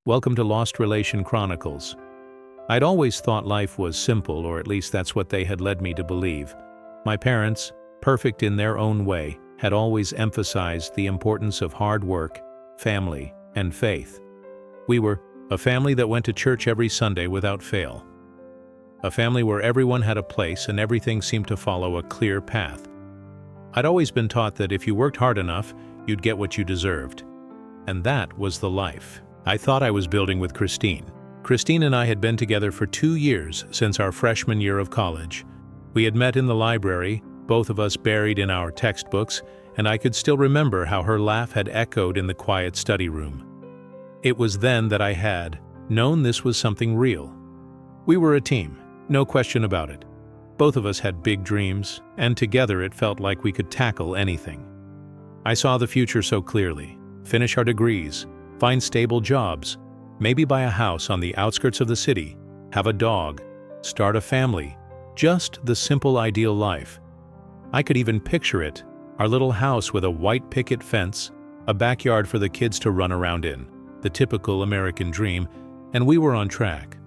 Welcome to Lost Relation Chronicles. I'd always thought life was simple, or at least that's what they had led me to believe. My parents, perfect in their own way, had always emphasized the importance of hard work, family, and faith. We were a family that went to church every Sunday without fail. A family where everyone had a place and everything seemed to follow a clear path. I'd always been taught that if you worked hard enough, you'd get what you deserved. And that was the life I thought I was building with Christine. Christine and I had been together for 2 years since our freshman year of college. We had met in the library, both of us buried in our textbooks, and I could still remember how her laugh had echoed in the quiet study room. It was then that I had known this was something real. We were a team, no question about it. Both of us had big dreams, and together it felt like we could tackle anything. I saw the future so clearly: finish our degrees, find stable jobs, maybe buy a house on the outskirts of the city, have a dog, start a family, just the simple ideal life. I could even picture it, our little house with a white picket fence, a backyard for the kids to run around in, the typical American dream, and we were on track.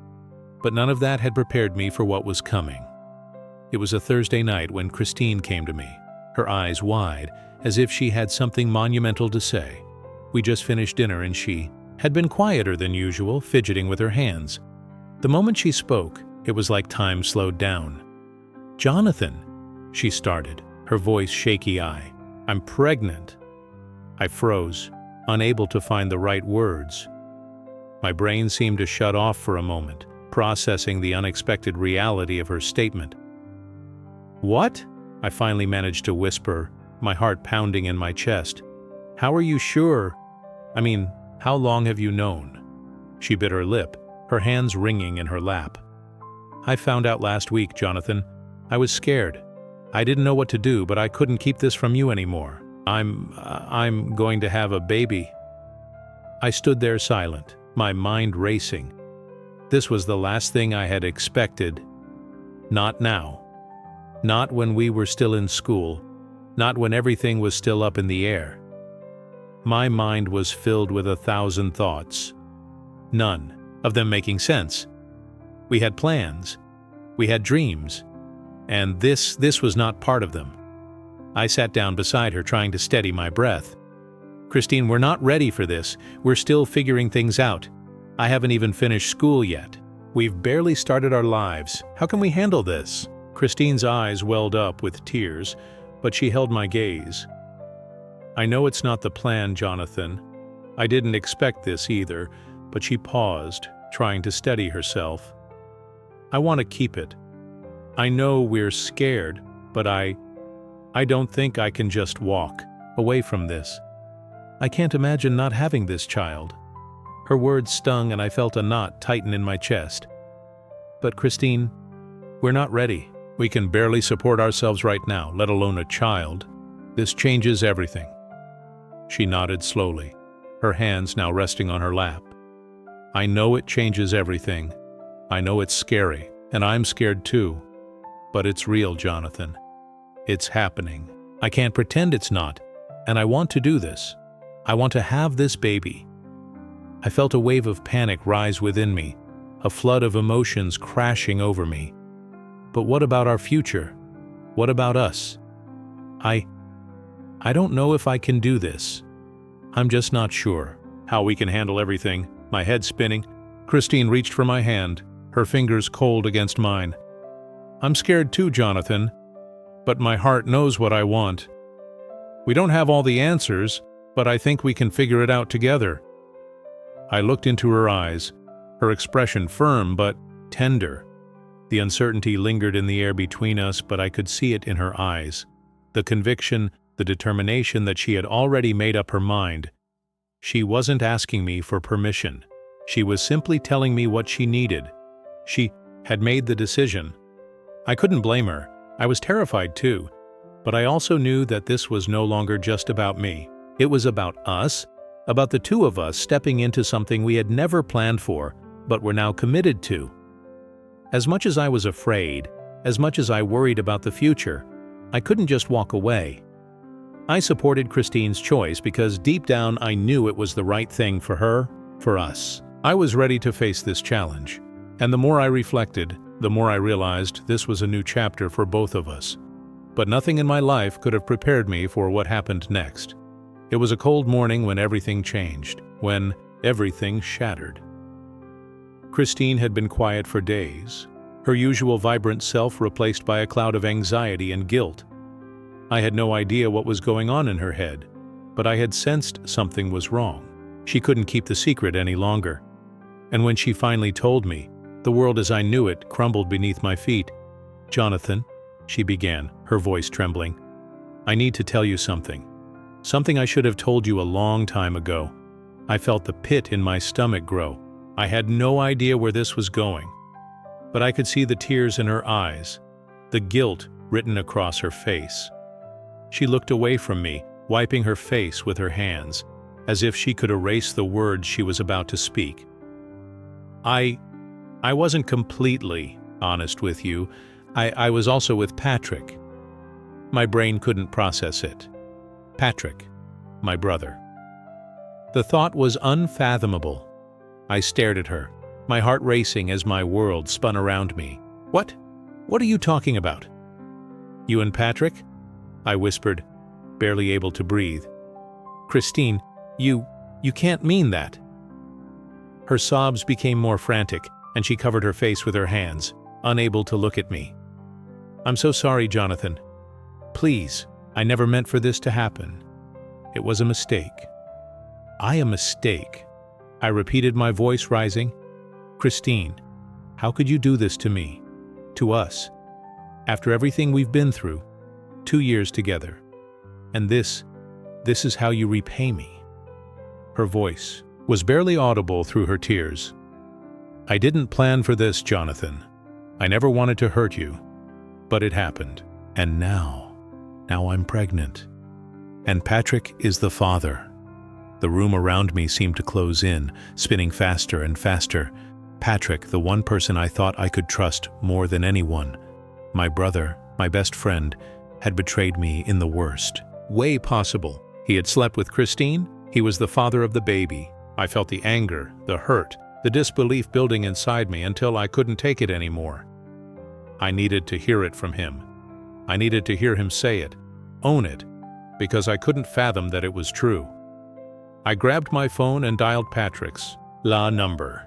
But none of that had prepared me for what was coming. It was a Thursday night when Christine came to me, her eyes wide, as if she had something monumental to say. We just finished dinner and she had been quieter than usual, fidgeting with her hands. The moment she spoke, it was like time slowed down. "Jonathan," she started, her voice shaky. "I'm pregnant." I froze, unable to find the right words. My brain seemed to shut off for a moment, processing the unexpected reality of her statement. "What?" I finally managed to whisper, my heart pounding in my chest. "How are you sure? How long have you known?" She bit her lip, her hands wringing in her lap. "I found out last week, Jonathan. I was scared. I didn't know what to do, but I couldn't keep this from you anymore. I'm going to have a baby." I stood there silent, my mind racing. This was the last thing I had expected. Not now. Not when we were still in school. Not when everything was still up in the air. My mind was filled with 1,000 thoughts, none of them making sense. We had plans, we had dreams, and this was not part of them. I sat down beside her, trying to steady my breath. "Christine, we're not ready for this. We're still figuring things out. I haven't even finished school yet. We've barely started our lives. How can we handle this?" Christine's eyes welled up with tears, but she held my gaze. "I know it's not the plan, Jonathan. I didn't expect this either," but she paused, trying to steady herself. "I want to keep it. I know we're scared, but I don't think I can just walk away from this. I can't imagine not having this child." Her words stung and I felt a knot tighten in my chest. "But Christine, we're not ready. We can barely support ourselves right now, let alone a child. This changes everything." She nodded slowly, her hands now resting on her lap. "I know it changes everything. I know it's scary, and I'm scared too. But it's real, Jonathan. It's happening. I can't pretend it's not, and I want to do this. I want to have this baby." I felt a wave of panic rise within me, a flood of emotions crashing over me. But what about our future? What about us? I don't know if I can do this. I'm just not sure how we can handle everything. My head spinning, Christine reached for my hand, her fingers cold against mine. "I'm scared too, Jonathan, but my heart knows what I want. We don't have all the answers, but I think we can figure it out together." I looked into her eyes, her expression firm but tender. The uncertainty lingered in the air between us, but I could see it in her eyes. The conviction, the determination that she had already made up her mind. She wasn't asking me for permission. She was simply telling me what she needed. She had made the decision. I couldn't blame her. I was terrified too. But I also knew that this was no longer just about me. It was about us, about the two of us stepping into something we had never planned for, but were now committed to. As much as I was afraid, as much as I worried about the future, I couldn't just walk away. I supported Christine's choice because deep down I knew it was the right thing for her, for us. I was ready to face this challenge, and the more I reflected, the more I realized this was a new chapter for both of us. But nothing in my life could have prepared me for what happened next. It was a cold morning when everything changed, when everything shattered. Christine had been quiet for days, her usual vibrant self replaced by a cloud of anxiety and guilt. I had no idea what was going on in her head, but I had sensed something was wrong. She couldn't keep the secret any longer. And when she finally told me, the world as I knew it crumbled beneath my feet. "Jonathan," she began, her voice trembling, "I need to tell you something. Something I should have told you a long time ago." I felt the pit in my stomach grow. I had no idea where this was going. But I could see the tears in her eyes, the guilt written across her face. She looked away from me, wiping her face with her hands, as if she could erase the words she was about to speak. I wasn't completely honest with you. I was also with Patrick. My brain couldn't process it. Patrick, my brother. The thought was unfathomable. I stared at her, my heart racing as my world spun around me. What? What are you talking about?" "You and Patrick?" I whispered, barely able to breathe. "Christine, you can't mean that." Her sobs became more frantic, and she covered her face with her hands, unable to look at me. "I'm so sorry, Jonathan. Please, I never meant for this to happen. It was a mistake." A mistake," I repeated, my voice rising. "Christine, how could you do this to me? To us? After everything we've been through, 2 years together. And this is how you repay me." Her voice was barely audible through her tears. "I didn't plan for this, Jonathan. I never wanted to hurt you. But it happened. And now I'm pregnant. And Patrick is the father." The room around me seemed to close in, spinning faster and faster. Patrick, the one person I thought I could trust more than anyone, my brother, my best friend, had betrayed me in the worst way possible. He had slept with Christine. He was the father of the baby. I felt the anger, the hurt, the disbelief building inside me until I couldn't take it anymore. I needed to hear it from him. I needed to hear him say it, own it, because I couldn't fathom that it was true. I grabbed my phone and dialed Patrick's number.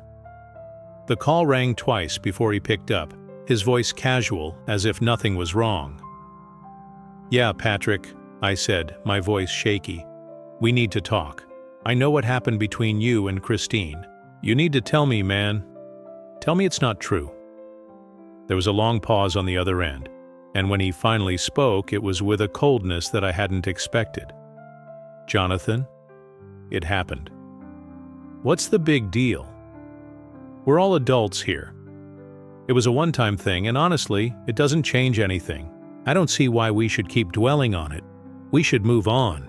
The call rang twice before he picked up, his voice casual, as if nothing was wrong. "Yeah, Patrick," I said, my voice shaky. "We need to talk. I know what happened between you and Christine. You need to tell me, man. Tell me it's not true." There was a long pause on the other end, and when he finally spoke, it was with a coldness that I hadn't expected. "Jonathan, it happened. What's the big deal? We're all adults here. It was a one-time thing, and honestly, it doesn't change anything. I don't see why we should keep dwelling on it. We should move on."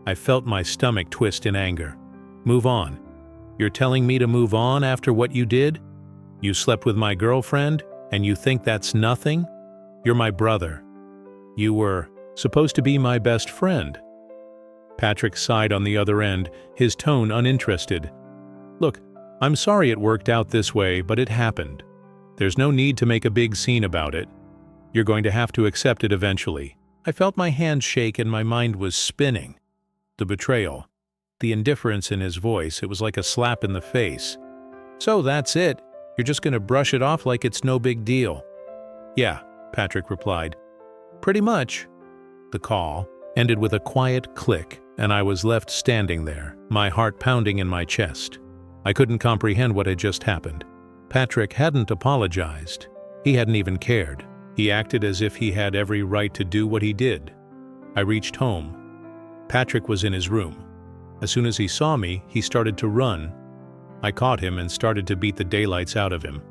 I felt my stomach twist in anger. "Move on? You're telling me to move on after what you did? You slept with my girlfriend, and you think that's nothing? You're my brother. You were supposed to be my best friend." Patrick sighed on the other end, his tone uninterested. "Look, I'm sorry it worked out this way, but it happened. There's no need to make a big scene about it. You're going to have to accept it eventually." I felt my hands shake and my mind was spinning. The betrayal, the indifference in his voice, it was like a slap in the face. "So that's it? You're just going to brush it off like it's no big deal?" "Yeah," Patrick replied. "Pretty much." The call ended with a quiet click, and I was left standing there, my heart pounding in my chest. I couldn't comprehend what had just happened. Patrick hadn't apologized. He hadn't even cared. He acted as if he had every right to do what he did. I reached home. Patrick was in his room. As soon as he saw me, he started to run. I caught him and started to beat the daylights out of him.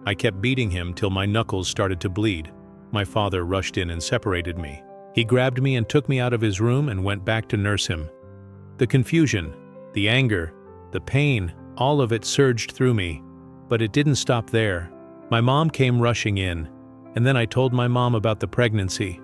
I kept beating him till my knuckles started to bleed. My father rushed in and separated me. He grabbed me and took me out of his room and went back to nurse him. The confusion, the anger, the pain, all of it surged through me. But it didn't stop there. My mom came rushing in, and then I told my mom about the pregnancy.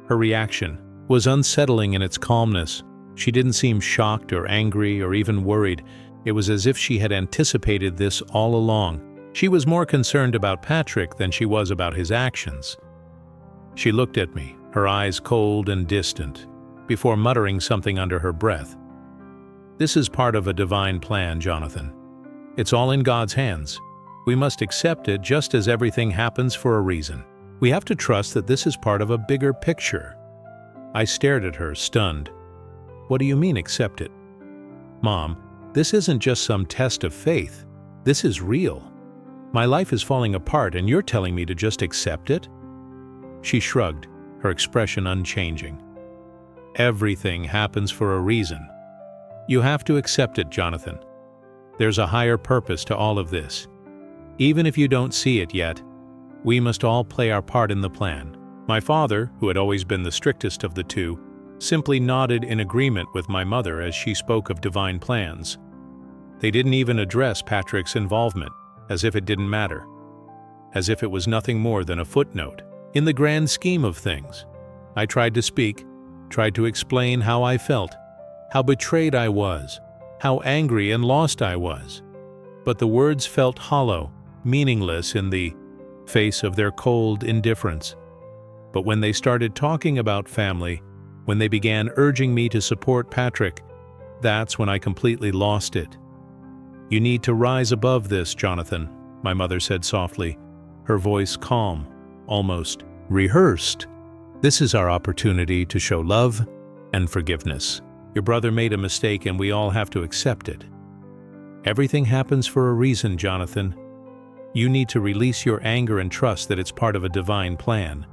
Her reaction was unsettling in its calmness. She didn't seem shocked or angry or even worried. It was as if she had anticipated this all along. She was more concerned about Patrick than she was about his actions. She looked at me, her eyes cold and distant, before muttering something under her breath. "This is part of a divine plan, Jonathan. It's all in God's hands. We must accept it just as everything happens for a reason. We have to trust that this is part of a bigger picture." I stared at her, stunned. "What do you mean, accept it?" "Mom, this isn't just some test of faith. This is real. My life is falling apart and you're telling me to just accept it?" She shrugged, her expression unchanging. "Everything happens for a reason. You have to accept it, Jonathan. There's a higher purpose to all of this. Even if you don't see it yet, we must all play our part in the plan." My father, who had always been the strictest of the two, simply nodded in agreement with my mother as she spoke of divine plans. They didn't even address Patrick's involvement, as if it didn't matter, as if it was nothing more than a footnote in the grand scheme of things. I tried to speak, tried to explain how I felt, how betrayed I was, how angry and lost I was. But the words felt hollow, meaningless in the face of their cold indifference. But when they started talking about family, when they began urging me to support Patrick, that's when I completely lost it. "You need to rise above this, Jonathan," my mother said softly, her voice calm, almost rehearsed. "This is our opportunity to show love and forgiveness. Your brother made a mistake and we all have to accept it. Everything happens for a reason, Jonathan. You need to release your anger and trust that it's part of a divine plan."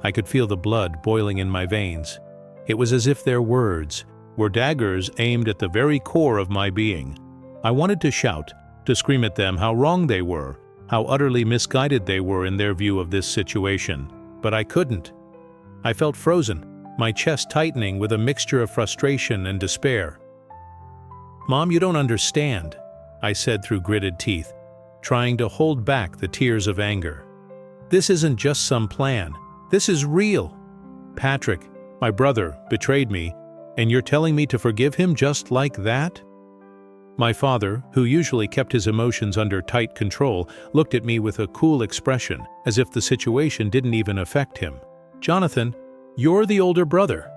I could feel the blood boiling in my veins. It was as if their words were daggers aimed at the very core of my being. I wanted to shout, to scream at them how wrong they were, how utterly misguided they were in their view of this situation, but I couldn't. I felt frozen, my chest tightening with a mixture of frustration and despair. "Mom, you don't understand," I said through gritted teeth, trying to hold back the tears of anger. "This isn't just some plan. This is real. Patrick, my brother, betrayed me, and you're telling me to forgive him just like that?" My father, who usually kept his emotions under tight control, looked at me with a cool expression, as if the situation didn't even affect him. "Jonathan, you're the older brother,"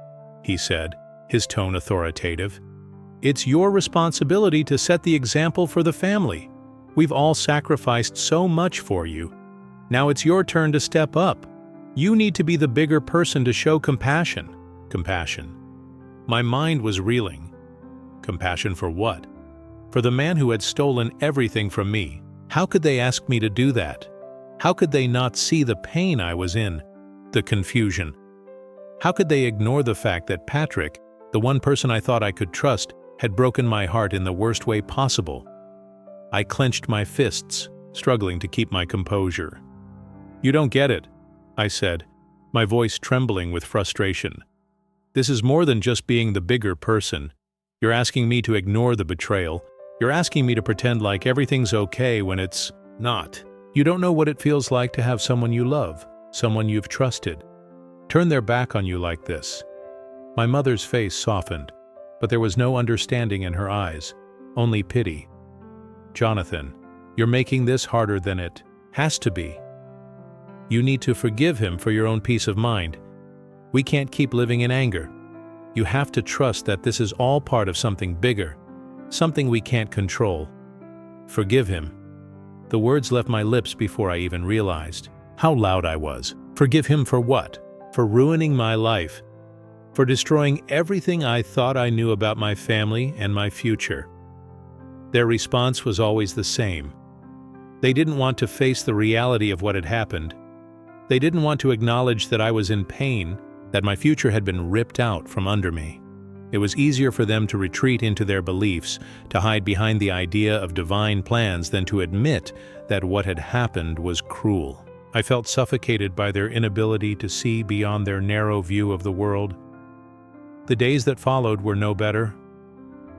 he said, his tone authoritative. "It's your responsibility to set the example for the family. We've all sacrificed so much for you. Now it's your turn to step up. You need to be the bigger person to show compassion." Compassion. My mind was reeling. Compassion for what? For the man who had stolen everything from me. How could they ask me to do that? How could they not see the pain I was in, the confusion? How could they ignore the fact that Patrick, the one person I thought I could trust, had broken my heart in the worst way possible? I clenched my fists, struggling to keep my composure. "You don't get it," I said, my voice trembling with frustration. "This is more than just being the bigger person. You're asking me to ignore the betrayal. You're asking me to pretend like everything's okay when it's not. You don't know what it feels like to have someone you love, someone you've trusted, turn their back on you like this." My mother's face softened, but there was no understanding in her eyes, only pity. "Jonathan, you're making this harder than it has to be. You need to forgive him for your own peace of mind. We can't keep living in anger. You have to trust that this is all part of something bigger, something we can't control. Forgive him." The words left my lips before I even realized how loud I was. Forgive him for what? For ruining my life. For destroying everything I thought I knew about my family and my future. Their response was always the same. They didn't want to face the reality of what had happened. They didn't want to acknowledge that I was in pain, that my future had been ripped out from under me. It was easier for them to retreat into their beliefs, to hide behind the idea of divine plans than to admit that what had happened was cruel. I felt suffocated by their inability to see beyond their narrow view of the world. The days that followed were no better.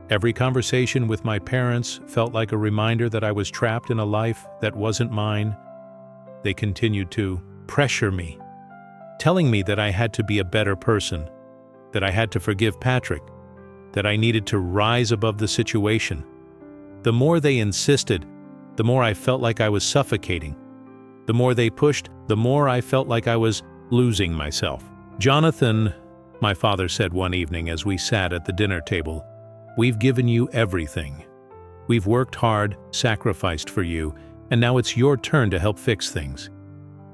Every conversation with my parents felt like a reminder that I was trapped in a life that wasn't mine. They continued to pressure me, telling me that I had to be a better person, that I had to forgive Patrick, that I needed to rise above the situation. The more they insisted, the more I felt like I was suffocating. The more they pushed, the more I felt like I was losing myself. "Jonathan," my father said one evening as we sat at the dinner table, "we've given you everything. We've worked hard, sacrificed for you, and now it's your turn to help fix things.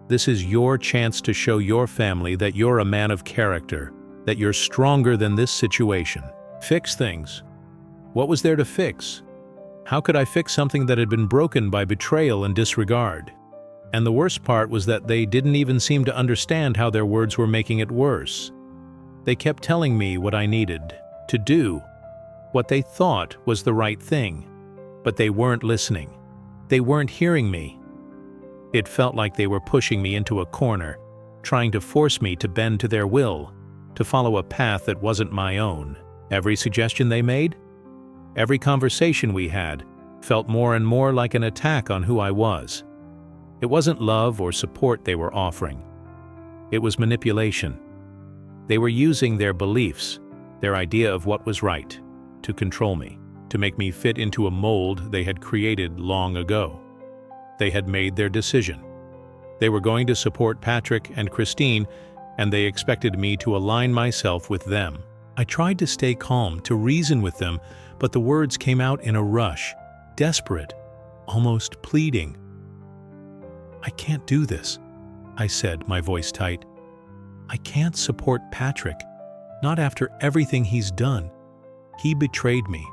This is your chance to show your family that you're a man of character, that you're stronger than this situation. Fix things." What was there to fix? How could I fix something that had been broken by betrayal and disregard? And the worst part was that they didn't even seem to understand how their words were making it worse. They kept telling me what I needed to do, what they thought was the right thing, but they weren't listening. They weren't hearing me. It felt like they were pushing me into a corner, trying to force me to bend to their will, to follow a path that wasn't my own. Every suggestion they made, every conversation we had, felt more and more like an attack on who I was. It wasn't love or support they were offering. It was manipulation. They were using their beliefs, their idea of what was right, to control me, to make me fit into a mold they had created long ago. They had made their decision. They were going to support Patrick and Christine, and they expected me to align myself with them. I tried to stay calm, to reason with them, but the words came out in a rush, desperate, almost pleading. "I can't do this," I said, my voice tight. "I can't support Patrick, not after everything he's done. He betrayed me.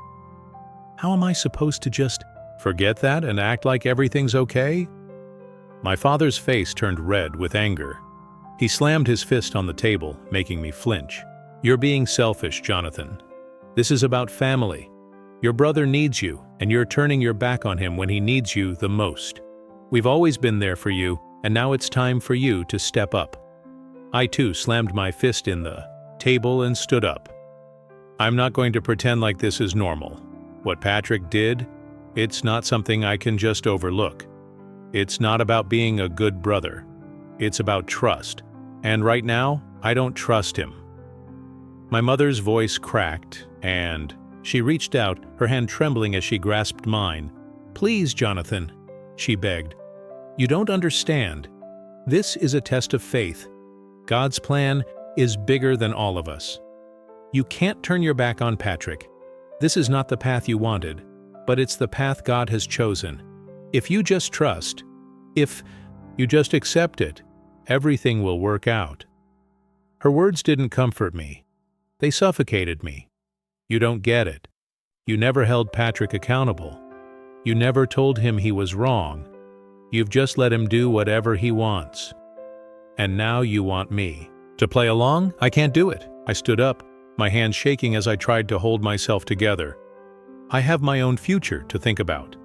How am I supposed to just forget that and act like everything's okay?" My father's face turned red with anger. He slammed his fist on the table, making me flinch. "You're being selfish, Jonathan. This is about family. Your brother needs you, and you're turning your back on him when he needs you the most. We've always been there for you, and now it's time for you to step up." I too slammed my fist in the table and stood up. "I'm not going to pretend like this is normal. What Patrick did, it's not something I can just overlook. It's not about being a good brother. It's about trust. And right now, I don't trust him." My mother's voice cracked, and she reached out, her hand trembling as she grasped mine. "Please, Jonathan," she begged. "You don't understand. This is a test of faith. God's plan is bigger than all of us. You can't turn your back on Patrick. This is not the path you wanted, but it's the path God has chosen. If you just trust, if you just accept it, everything will work out." Her words didn't comfort me. They suffocated me. "You don't get it. You never held Patrick accountable. You never told him he was wrong. You've just let him do whatever he wants. And now you want me to play along? I can't do it." I stood up, my hands shaking as I tried to hold myself together. "I have my own future to think about.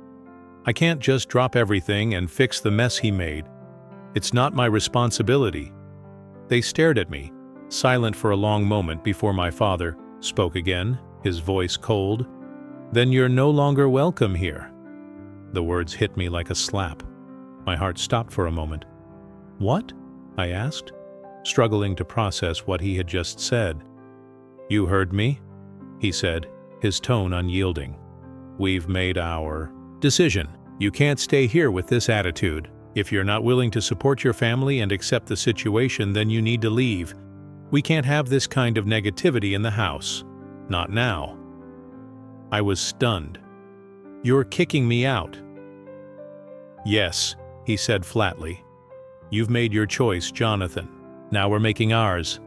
I can't just drop everything and fix the mess he made. It's not my responsibility." They stared at me, silent for a long moment before my father spoke again, his voice cold. "Then you're no longer welcome here." The words hit me like a slap. My heart stopped for a moment. "What?" I asked, struggling to process what he had just said. "You heard me," he said, his tone unyielding. "We've made our decision. You can't stay here with this attitude. If you're not willing to support your family and accept the situation, then you need to leave. We can't have this kind of negativity in the house. Not now." I was stunned. "You're kicking me out." "Yes," he said flatly. "You've made your choice, Jonathan. Now we're making ours."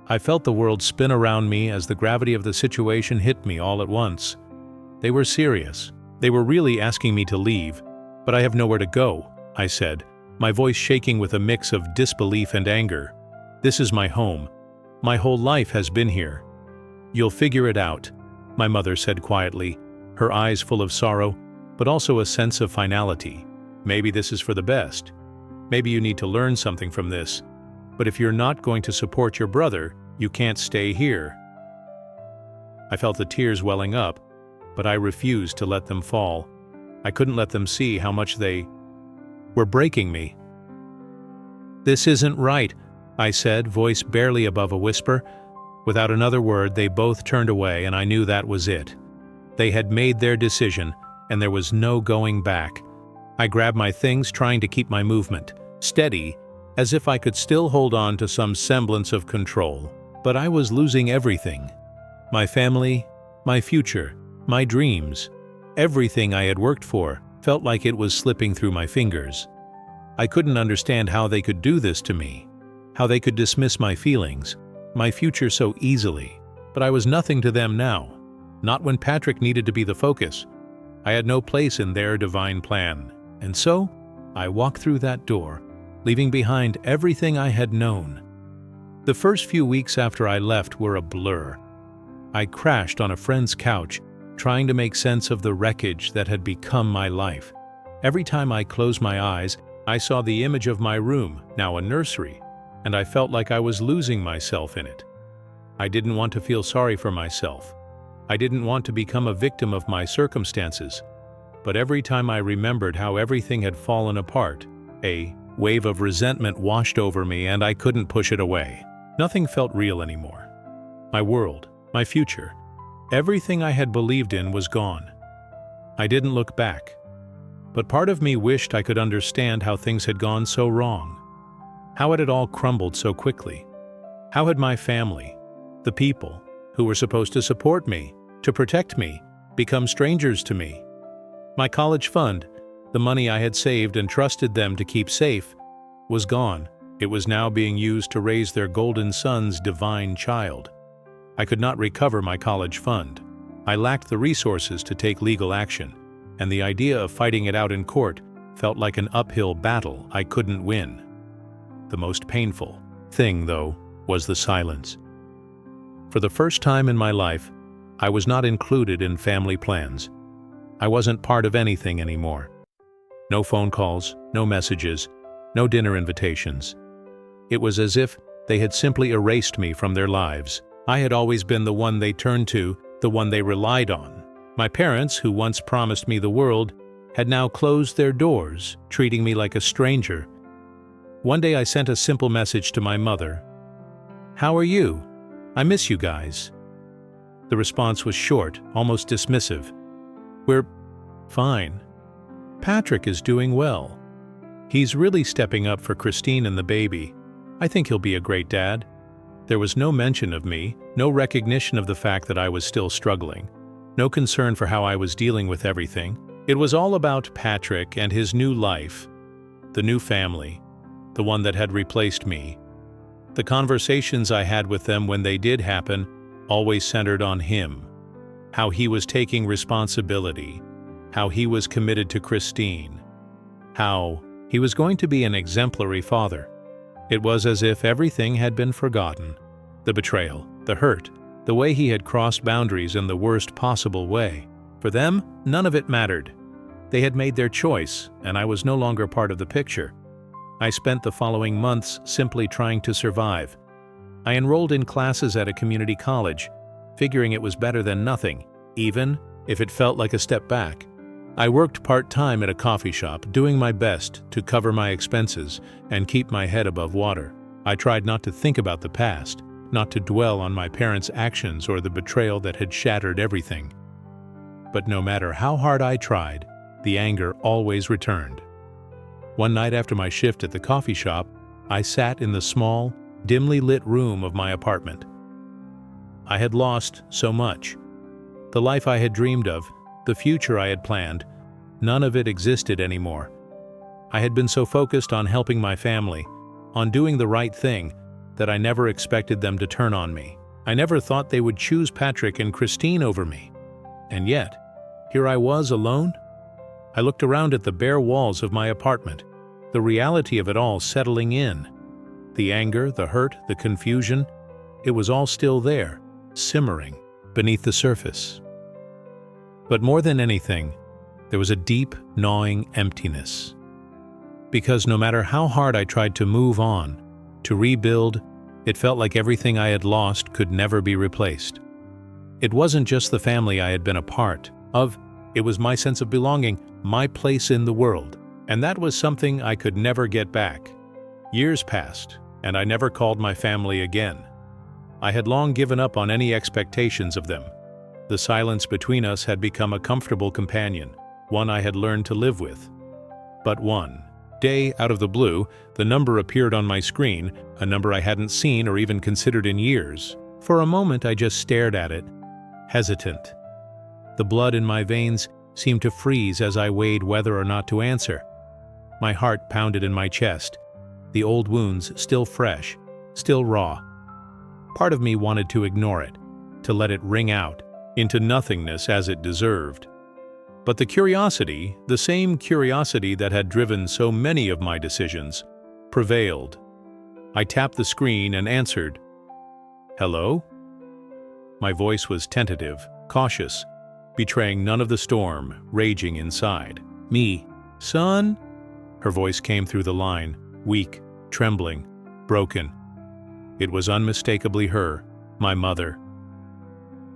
I felt the world spin around me as the gravity of the situation hit me all at once. They were serious. They were really asking me to leave, but I have nowhere to go, I said, my voice shaking with a mix of disbelief and anger. "This is my home. My whole life has been here." "You'll figure it out," my mother said quietly, her eyes full of sorrow, but also a sense of finality. "Maybe this is for the best. Maybe you need to learn something from this. But if you're not going to support your brother, you can't stay here." I felt the tears welling up, but I refused to let them fall. I couldn't let them see how much they were breaking me. "This isn't right," I said, voice barely above a whisper. Without another word, they both turned away, and I knew that was it. They had made their decision, and there was no going back. I grabbed my things, trying to keep my movement steady, as if I could still hold on to some semblance of control. But I was losing everything. My family, my future, my dreams. Everything I had worked for felt like it was slipping through my fingers. I couldn't understand how they could do this to me, how they could dismiss my feelings, my future so easily. But I was nothing to them now, not when Patrick needed to be the focus. I had no place in their divine plan, and so I walked through that door, leaving behind everything I had known. The first few weeks after I left were a blur. I crashed on a friend's couch, trying to make sense of the wreckage that had become my life. Every time I closed my eyes, I saw the image of my room, now a nursery, and I felt like I was losing myself in it. I didn't want to feel sorry for myself. I didn't want to become a victim of my circumstances. But every time I remembered how everything had fallen apart, a wave of resentment washed over me, and I couldn't push it away. Nothing felt real anymore. My world, my future, everything I had believed in was gone. I didn't look back. But part of me wished I could understand how things had gone so wrong. How had it all crumbled so quickly? How had my family, the people who were supposed to support me, to protect me, become strangers to me? My college fund, the money I had saved and trusted them to keep safe, was gone. It was now being used to raise their golden son's divine child. I could not recover my college fund. I lacked the resources to take legal action, and the idea of fighting it out in court felt like an uphill battle I couldn't win. The most painful thing, though, was the silence. For the first time in my life, I was not included in family plans. I wasn't part of anything anymore. No phone calls, no messages, no dinner invitations. It was as if they had simply erased me from their lives. I had always been the one they turned to, the one they relied on. My parents, who once promised me the world, had now closed their doors, treating me like a stranger. One day I sent a simple message to my mother. "How are you? I miss you guys." The response was short, almost dismissive. "We're fine. Patrick is doing well. He's really stepping up for Christine and the baby. I think he'll be a great dad." There was no mention of me, no recognition of the fact that I was still struggling, no concern for how I was dealing with everything. It was all about Patrick and his new life, the new family, the one that had replaced me. The conversations I had with them when they did happen always centered on him, how he was taking responsibility, how he was committed to Christine, how he was going to be an exemplary father. It was as if everything had been forgotten. The betrayal, the hurt, the way he had crossed boundaries in the worst possible way. For them, none of it mattered. They had made their choice, and I was no longer part of the picture. I spent the following months simply trying to survive. I enrolled in classes at a community college, figuring it was better than nothing, even if it felt like a step back. I worked part-time at a coffee shop, doing my best to cover my expenses and keep my head above water. I tried not to think about the past, not to dwell on my parents' actions or the betrayal that had shattered everything. But no matter how hard I tried, the anger always returned. One night after my shift at the coffee shop, I sat in the small, dimly lit room of my apartment. I had lost so much. The life I had dreamed of, the future I had planned, none of it existed anymore. I had been so focused on helping my family, on doing the right thing, that I never expected them to turn on me. I never thought they would choose Patrick and Christine over me. And yet, here I was alone. I looked around at the bare walls of my apartment, the reality of it all settling in. The anger, the hurt, the confusion, it was all still there, simmering beneath the surface. But more than anything, there was a deep, gnawing emptiness. Because no matter how hard I tried to move on, to rebuild, it felt like everything I had lost could never be replaced. It wasn't just the family I had been a part of, it was my sense of belonging, my place in the world. And that was something I could never get back. Years passed, and I never called my family again. I had long given up on any expectations of them. The silence between us had become a comfortable companion, one I had learned to live with. But one day, out of the blue, the number appeared on my screen, a number I hadn't seen or even considered in years. For a moment, I just stared at it, hesitant. The blood in my veins seemed to freeze as I weighed whether or not to answer. My heart pounded in my chest, the old wounds still fresh, still raw. Part of me wanted to ignore it, to let it ring out into nothingness as it deserved. But the curiosity, the same curiosity that had driven so many of my decisions, prevailed. I tapped the screen and answered, "Hello?" My voice was tentative, cautious, betraying none of the storm raging inside. "Me, son?" Her voice came through the line, weak, trembling, broken. It was unmistakably her, my mother.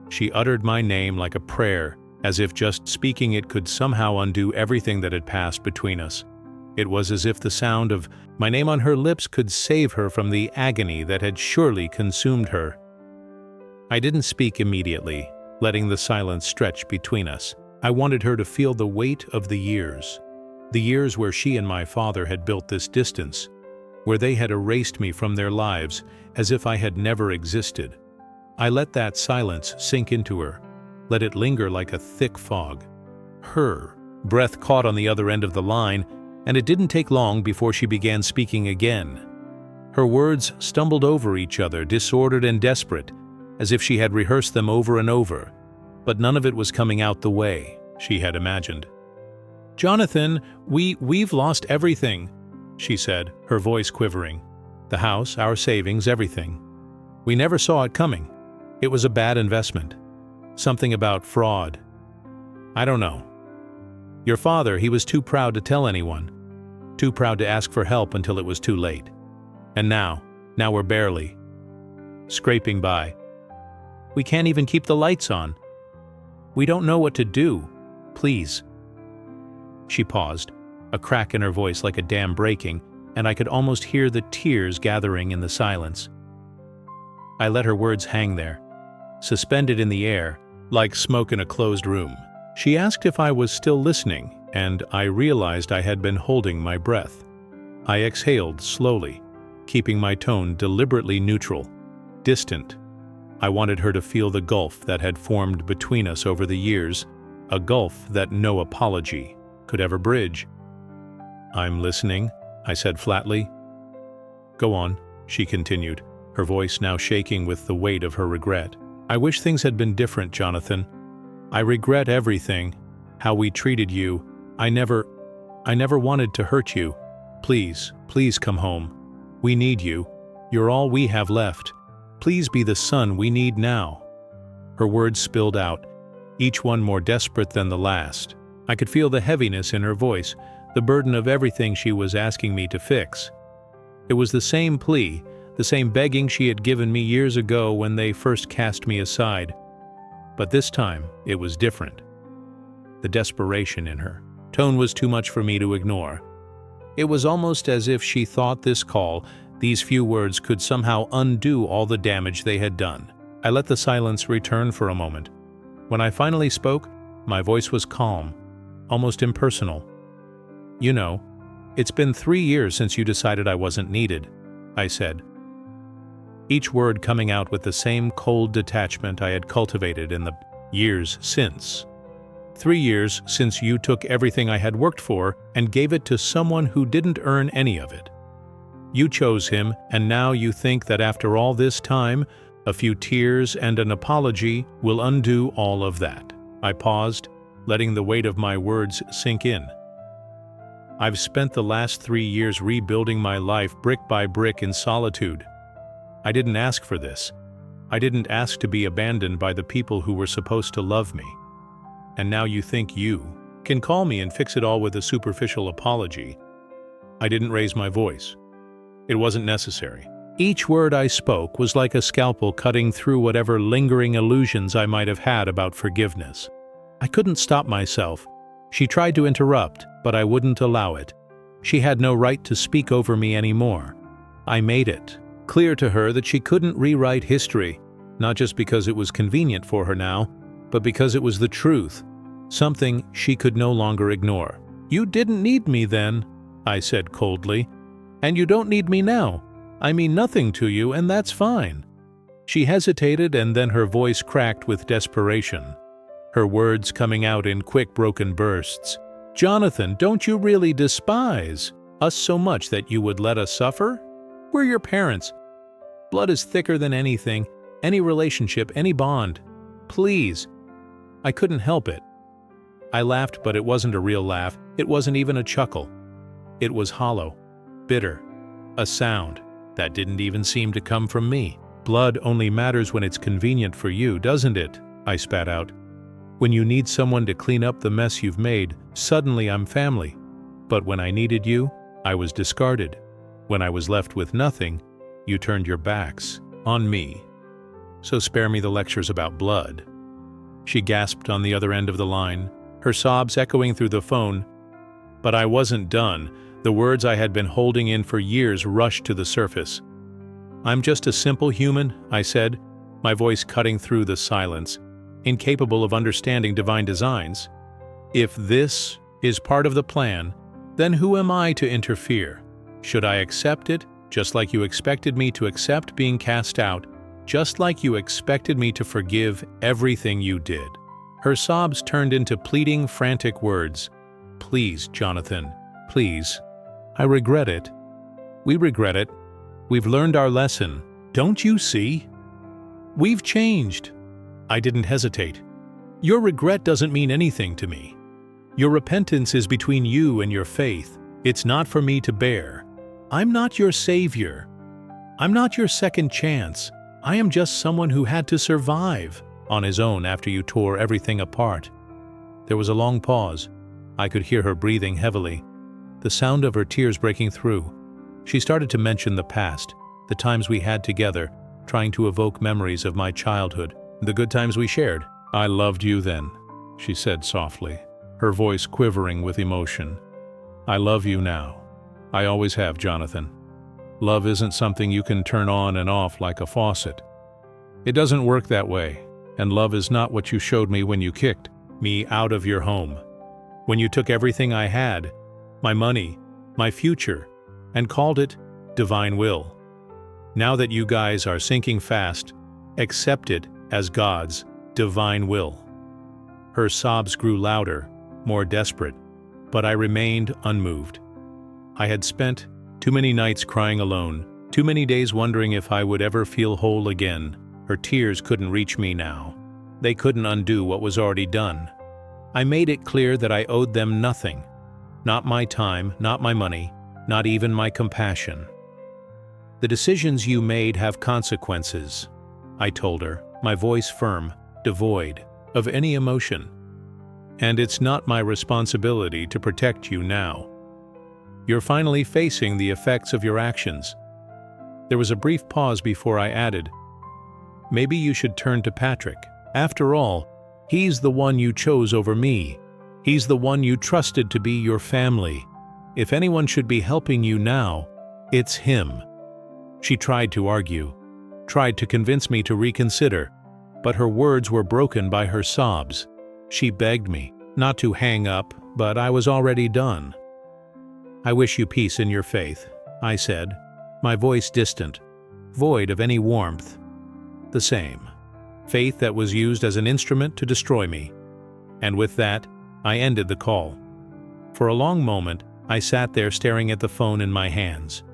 She uttered my name like a prayer, as if just speaking it could somehow undo everything that had passed between us. It was as if the sound of my name on her lips could save her from the agony that had surely consumed her. I didn't speak immediately, letting the silence stretch between us. I wanted her to feel the weight of the years where she and my father had built this distance, where they had erased me from their lives as if I had never existed. I let that silence sink into her, let it linger like a thick fog. Her breath caught on the other end of the line, and it didn't take long before she began speaking again. Her words stumbled over each other, disordered and desperate, as if she had rehearsed them over and over, but none of it was coming out the way she had imagined. "Jonathan, we've lost everything," she said, her voice quivering. "The house, our savings, everything. We never saw it coming. It was a bad investment. Something about fraud. I don't know. Your father, he was too proud to tell anyone. Too proud to ask for help until it was too late. And now we're barely scraping by. We can't even keep the lights on. We don't know what to do. Please." She paused, a crack in her voice like a dam breaking, and I could almost hear the tears gathering in the silence. I let her words hang there, suspended in the air, like smoke in a closed room. She asked if I was still listening, and I realized I had been holding my breath. I exhaled slowly, keeping my tone deliberately neutral, distant. I wanted her to feel the gulf that had formed between us over the years, a gulf that no apology could ever bridge. "I'm listening," I said flatly. "Go on," she continued, her voice now shaking with the weight of her regret. "I wish things had been different, Jonathan. I regret everything, how we treated you. I never wanted to hurt you. Please, please come home. We need you. You're all we have left. Please be the son we need now." Her words spilled out, each one more desperate than the last. I could feel the heaviness in her voice, the burden of everything she was asking me to fix. It was the same plea, the same begging she had given me years ago when they first cast me aside. But this time, it was different. The desperation in her tone was too much for me to ignore. It was almost as if she thought this call, these few words, could somehow undo all the damage they had done. I let the silence return for a moment. When I finally spoke, my voice was calm, almost impersonal. "You know, it's been 3 years since you decided I wasn't needed," I said, each word coming out with the same cold detachment I had cultivated in the years since. 3 years since you took everything I had worked for and gave it to someone who didn't earn any of it. You chose him, and now you think that after all this time, a few tears and an apology will undo all of that. I paused, letting the weight of my words sink in. I've spent the last 3 years rebuilding my life brick by brick in solitude. I didn't ask for this. I didn't ask to be abandoned by the people who were supposed to love me. And now you think you can call me and fix it all with a superficial apology. I didn't raise my voice. It wasn't necessary. Each word I spoke was like a scalpel cutting through whatever lingering illusions I might have had about forgiveness. I couldn't stop myself. She tried to interrupt, but I wouldn't allow it. She had no right to speak over me anymore. I made it clear to her that she couldn't rewrite history, not just because it was convenient for her now, but because it was the truth, something she could no longer ignore. "You didn't need me then," I said coldly, "and you don't need me now. I mean nothing to you, and that's fine." She hesitated, and then her voice cracked with desperation, her words coming out in quick, broken bursts. "Jonathan, don't you really despise us so much that you would let us suffer? We're your parents. Blood is thicker than anything, any relationship, any bond. Please." I couldn't help it. I laughed, but it wasn't a real laugh. It wasn't even a chuckle. It was hollow, bitter, a sound that didn't even seem to come from me. "Blood only matters when it's convenient for you, doesn't it?" I spat out. "When you need someone to clean up the mess you've made, suddenly I'm family. But when I needed you, I was discarded. When I was left with nothing, you turned your backs on me. So spare me the lectures about blood." She gasped on the other end of the line, her sobs echoing through the phone. But I wasn't done. The words I had been holding in for years rushed to the surface. "I'm just a simple human," I said, my voice cutting through the silence, incapable of understanding divine designs. "If this is part of the plan, then who am I to interfere? Should I accept it, just like you expected me to accept being cast out, just like you expected me to forgive everything you did?" Her sobs turned into pleading, frantic words. "Please, Jonathan, please. I regret it. We regret it. We've learned our lesson. Don't you see? We've changed." I didn't hesitate. "Your regret doesn't mean anything to me. Your repentance is between you and your faith. It's not for me to bear. I'm not your savior. I'm not your second chance. I am just someone who had to survive on his own after you tore everything apart." There was a long pause. I could hear her breathing heavily, the sound of her tears breaking through. She started to mention the past, the times we had together, trying to evoke memories of my childhood, the good times we shared. "I loved you then," she said softly, her voice quivering with emotion. "I love you now. I always have, Jonathan. Love isn't something you can turn on and off like a faucet. It doesn't work that way, and love is not what you showed me when you kicked me out of your home. When you took everything I had, my money, my future, and called it divine will. Now that you guys are sinking fast, accept it as God's divine will." Her sobs grew louder, more desperate, but I remained unmoved. I had spent too many nights crying alone, too many days wondering if I would ever feel whole again. Her tears couldn't reach me now. They couldn't undo what was already done. I made it clear that I owed them nothing. Not my time, not my money, not even my compassion. "The decisions you made have consequences," I told her, my voice firm, devoid of any emotion. "And it's not my responsibility to protect you now. You're finally facing the effects of your actions." There was a brief pause before I added, "Maybe you should turn to Patrick. After all, he's the one you chose over me. He's the one you trusted to be your family. If anyone should be helping you now, it's him." She tried to argue, tried to convince me to reconsider, but her words were broken by her sobs. She begged me not to hang up, but I was already done. "I wish you peace in your faith," I said, my voice distant, void of any warmth. The same. Faith that was used as an instrument to destroy me. And with that, I ended the call. For a long moment, I sat there staring at the phone in my hands.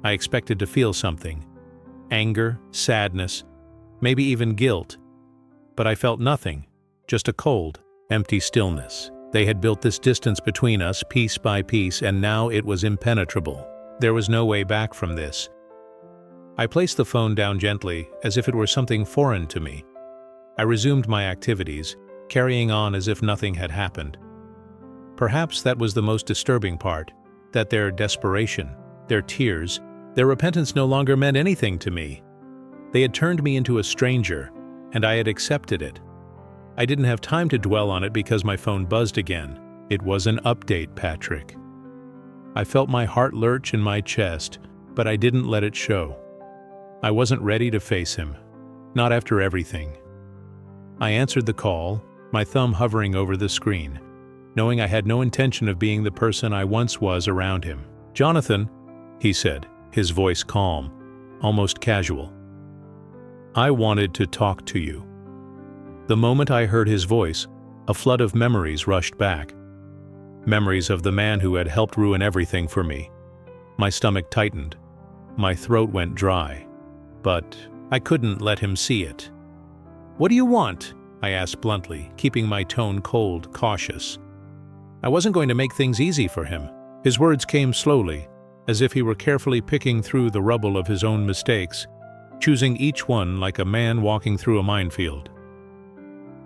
I expected to feel something. Anger, sadness, maybe even guilt. But I felt nothing, just a cold, empty stillness. They had built this distance between us piece by piece, and now it was impenetrable. There was no way back from this. I placed the phone down gently, as if it were something foreign to me. I resumed my activities, carrying on as if nothing had happened. Perhaps that was the most disturbing part, that their desperation, their tears, their repentance no longer meant anything to me. They had turned me into a stranger, and I had accepted it. I didn't have time to dwell on it because my phone buzzed again. It was an update, Patrick. I felt my heart lurch in my chest, but I didn't let it show. I wasn't ready to face him, not after everything. I answered the call, my thumb hovering over the screen, knowing I had no intention of being the person I once was around him. "Jonathan," he said, his voice calm, almost casual. "I wanted to talk to you." The moment I heard his voice, a flood of memories rushed back. Memories of the man who had helped ruin everything for me. My stomach tightened. My throat went dry. But I couldn't let him see it. "What do you want?" I asked bluntly, keeping my tone cold, cautious. I wasn't going to make things easy for him. His words came slowly, as if he were carefully picking through the rubble of his own mistakes, choosing each one like a man walking through a minefield.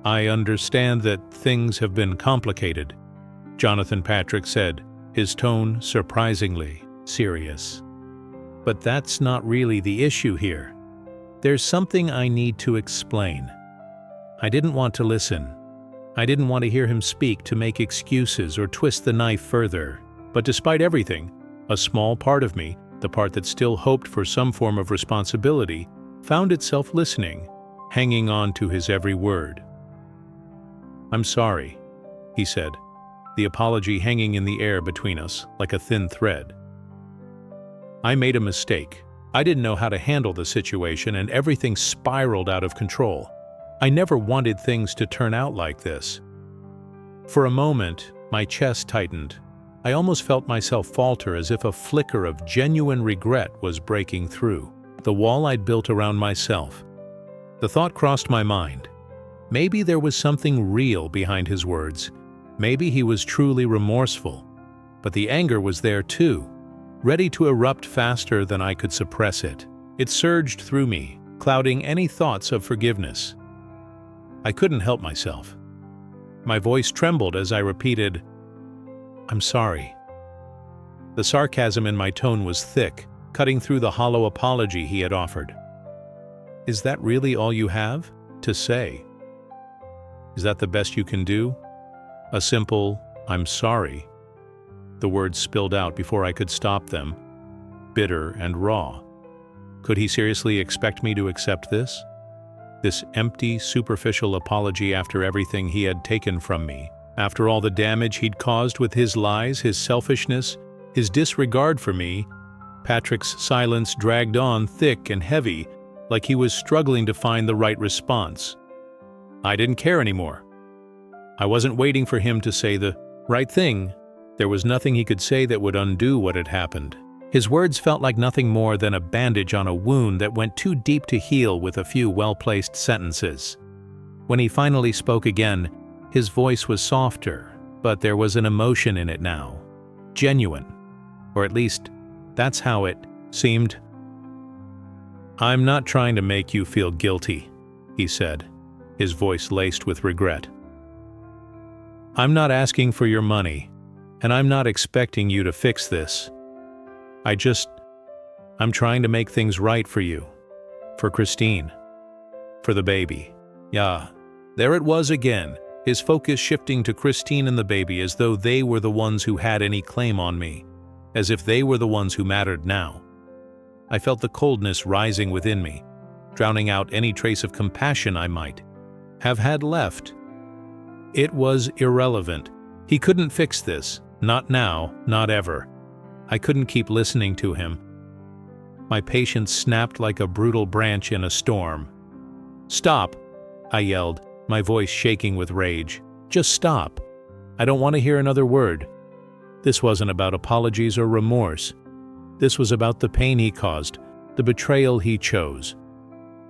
"I understand that things have been complicated," Jonathan Patrick said, his tone surprisingly serious. "But that's not really the issue here. There's something I need to explain." I didn't want to listen. I didn't want to hear him speak to make excuses or twist the knife further. But despite everything, a small part of me, the part that still hoped for some form of responsibility, found itself listening, hanging on to his every word. "I'm sorry," he said, the apology hanging in the air between us like a thin thread. "I made a mistake. I didn't know how to handle the situation and everything spiraled out of control. I never wanted things to turn out like this." For a moment, my chest tightened. I almost felt myself falter as if a flicker of genuine regret was breaking through the wall I'd built around myself. The thought crossed my mind. Maybe there was something real behind his words. Maybe he was truly remorseful. But the anger was there too, ready to erupt faster than I could suppress it. It surged through me, clouding any thoughts of forgiveness. I couldn't help myself. My voice trembled as I repeated, "I'm sorry." The sarcasm in my tone was thick, cutting through the hollow apology he had offered. "Is that really all you have to say? Is that the best you can do? A simple, 'I'm sorry'?" The words spilled out before I could stop them, bitter and raw. Could he seriously expect me to accept this? This empty, superficial apology after everything he had taken from me, after all the damage he'd caused with his lies, his selfishness, his disregard for me? Patrick's silence dragged on thick and heavy, like he was struggling to find the right response. I didn't care anymore. I wasn't waiting for him to say the right thing. There was nothing he could say that would undo what had happened. His words felt like nothing more than a bandage on a wound that went too deep to heal with a few well-placed sentences. When he finally spoke again, his voice was softer, but there was an emotion in it now. Genuine. Or at least, that's how it seemed. "I'm not trying to make you feel guilty," he said, his voice laced with regret. "I'm not asking for your money, and I'm not expecting you to fix this. I'm trying to make things right for you, for Christine, for the baby." Yeah, there it was again, his focus shifting to Christine and the baby as though they were the ones who had any claim on me, as if they were the ones who mattered now. I felt the coldness rising within me, drowning out any trace of compassion I might have had left. It was irrelevant. He couldn't fix this, not now, not ever. I couldn't keep listening to him. My patience snapped like a brutal branch in a storm. "Stop!" I yelled, my voice shaking with rage. "Just stop. I don't want to hear another word." This wasn't about apologies or remorse. This was about the pain he caused, the betrayal he chose.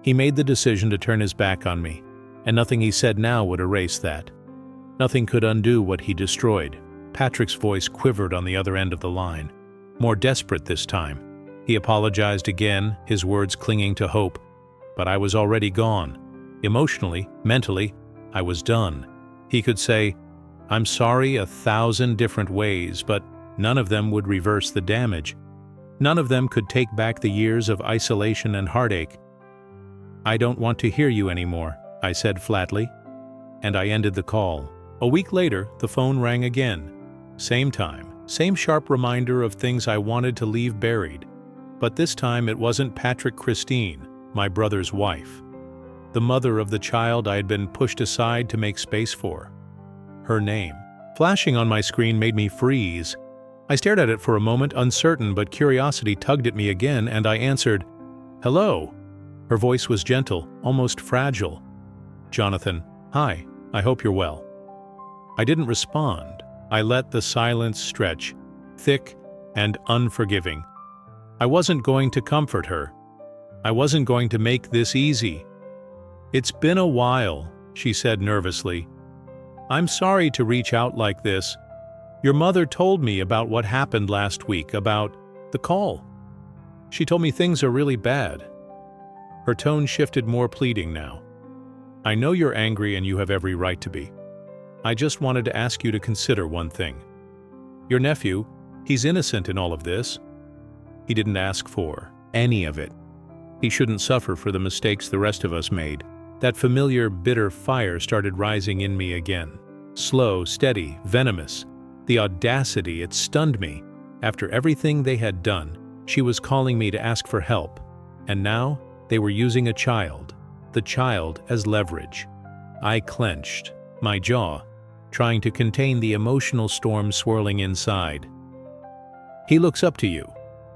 He made the decision to turn his back on me, and nothing he said now would erase that. Nothing could undo what he destroyed. Patrick's voice quivered on the other end of the line, more desperate this time. He apologized again, his words clinging to hope. But I was already gone. Emotionally, mentally, I was done. He could say, "I'm sorry" 1,000 different ways, but none of them would reverse the damage. None of them could take back the years of isolation and heartache. "I don't want to hear you anymore," I said flatly, and I ended the call. A week later, the phone rang again. Same time, same sharp reminder of things I wanted to leave buried. But this time it wasn't Christine, my brother's wife. the mother of the child I had been pushed aside to make space for. Her name, flashing on my screen, made me freeze. I stared at it for a moment, uncertain, but curiosity tugged at me again, and I answered, "Hello." Her voice was gentle, almost fragile. "Jonathan, hi, I hope you're well." I didn't respond. I let the silence stretch, thick and unforgiving. I wasn't going to comfort her. I wasn't going to make this easy. "It's been a while," she said nervously. "I'm sorry to reach out like this. Your mother told me about what happened last week, about the call. She told me things are really bad." Her tone shifted, more pleading now. "I know you're angry and you have every right to be. I just wanted to ask you to consider one thing. Your nephew, he's innocent in all of this. He didn't ask for any of it. He shouldn't suffer for the mistakes the rest of us made." That familiar, bitter fire started rising in me again. Slow, steady, venomous. The audacity, it stunned me. After everything they had done, she was calling me to ask for help. And now, they were using a child, the child as leverage. I clenched, my jaw, trying to contain the emotional storm swirling inside. "He looks up to you,